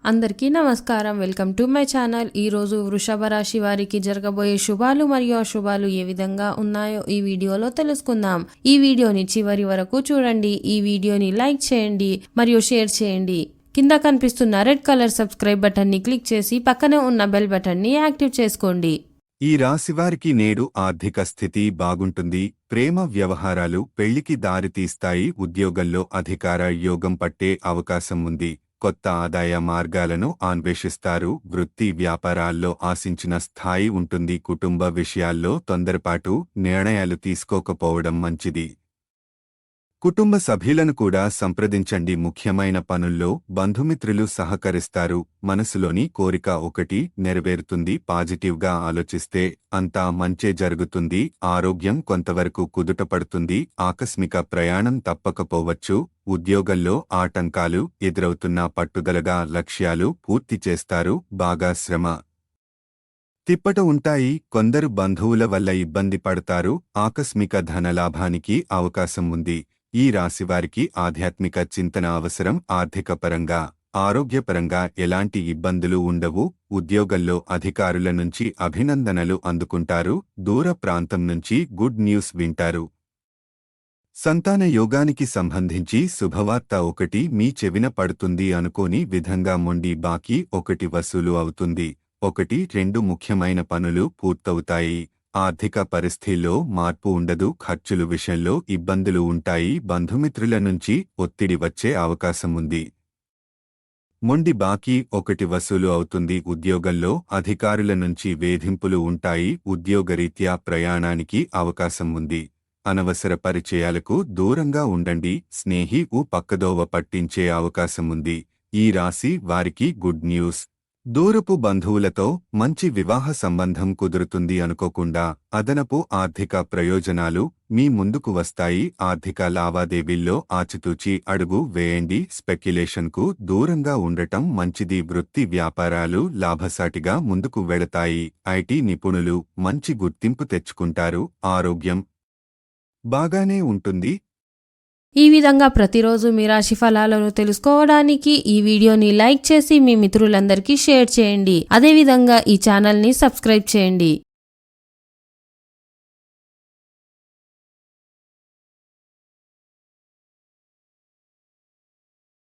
అందరికీ నమస్కారం. Welcome to my channel. ఈరోజు వృషభ రాశి వారికి జరగబోయే శుభాలు మరియు అశుభాలు ఏ విధంగా ఉన్నాయో ఈ వీడియోలో తెలుసుకుందాం. ఈ వీడియోని చివరి వరకు చూడండి. ఈ వీడియోని లైక్ చేయండి మరియు షేర్ చేయండి. కింద కనిపిస్తున్న రెడ్ కలర్ సబ్స్క్రైబ్ బటన్ ని క్లిక్ చేసి పక్కనే ఉన్న బెల్ బటన్ ని యాక్టివ్ చేసుకోండి. ఈ రాశివారికి నేడు ఆర్థిక స్థితి బాగుంటుంది. ప్రేమ వ్యవహారాలు పెళ్లికి దారితీస్తాయి. ఉద్యోగంలో అధికార యోగం పట్టే అవకాశం ఉంది. కొత్త ఆదాయ మార్గాలను అన్వేషిస్తారు. వృత్తి వ్యాపారాల్లో ఆశించిన స్థాయి ఉంటుంది. కుటుంబ విషయాల్లో తొందరపాటు నిర్ణయాలు తీసుకోకపోవడం మంచిది. కుటుంబ సభ్యులను కూడా సంప్రదించండి. ముఖ్యమైన పనుల్లో బంధుమిత్రులు సహకరిస్తారు. మనసులోని కోరిక ఒకటి నెరవేరుతుంది. పాజిటివ్గా ఆలోచిస్తే అంతా మంచే జరుగుతుంది. ఆరోగ్యం కొంతవరకు కుదుటపడుతుంది. ఆకస్మిక ప్రయాణం తప్పకపోవచ్చు. ఉద్యోగంలో ఆటంకాలు ఎదురవుతున్నా పట్టుదలగా లక్ష్యాలు పూర్తి చేస్తారు. బాగా శ్రమ తిప్పట ఉంటాయి. కొందరు బంధువుల వల్ల ఇబ్బంది పడతారు. ఆకస్మిక ధనలాభానికి అవకాశం ఉంది. ఈ రాశివారికి ఆధ్యాత్మిక చింతన అవసరం. ఆర్థికపరంగా ఆరోగ్యపరంగా ఎలాంటి ఇబ్బందులు ఉండవు. ఉద్యోగంలో అధికారుల నుంచి అభినందనలు అందుకుంటారు. దూర ప్రాంతం నుంచి గుడ్ న్యూస్ వింటారు. సంతాన యోగానికి సంబంధించి శుభవార్త ఒకటి మీ చెవిన పడుతుంది. అనుకోని విధంగా మొండి బాకీ ఒకటి వసూలు అవుతుంది. 1-2 ముఖ్యమైన పనులు పూర్తవుతాయి. ఆర్థిక పరిస్థితిలో మార్పు ఉండదు. ఖర్చులు విషయంలో ఇబ్బందులు ఉంటాయి. బంధుమిత్రుల నుంచి ఒత్తిడి వచ్చే అవకాశం ఉంది. మొండి బాకీ ఒకటి వసూలు అవుతుంది. ఉద్యోగంలో అధికారుల నుంచి వేధింపులు ఉంటాయి. ఉద్యోగరీత్యా ప్రయాణానికి అవకాశం ఉంది. అనవసర పరిచయాలకు దూరంగా ఉండండి. పక్కదోవ పట్టించే అవకాశం ఉంది. ఈ రాశి వారికి గుడ్ న్యూస్. దూరపు బంధువులతో మంచి వివాహ సంబంధం కుదురుతుంది. అనుకోకుండా అదనపు ఆర్థిక ప్రయోజనాలు మీ ముందుకు వస్తాయి. ఆర్థిక లావాదేవీల్లో ఆచితూచి అడుగు వేయండి. స్పెక్యులేషన్కు దూరంగా ఉండటం మంచిది. వృత్తి వ్యాపారాలు లాభసాటిగా ముందుకు వెళతాయి. ఐటీ నిపుణులు మంచి గుర్తింపు తెచ్చుకుంటారు. ఆరోగ్యం బాగానే ఉంటుంది. ఈ విధంగా ప్రతిరోజు మీ రాశి ఫలాలను తెలుసుకోవడానికి ఈ వీడియోని లైక్ చేసి మీ మిత్రులందరికీ షేర్ చేయండి. అదేవిధంగా ఈ ఛానల్ని సబ్స్క్రైబ్ చేయండి.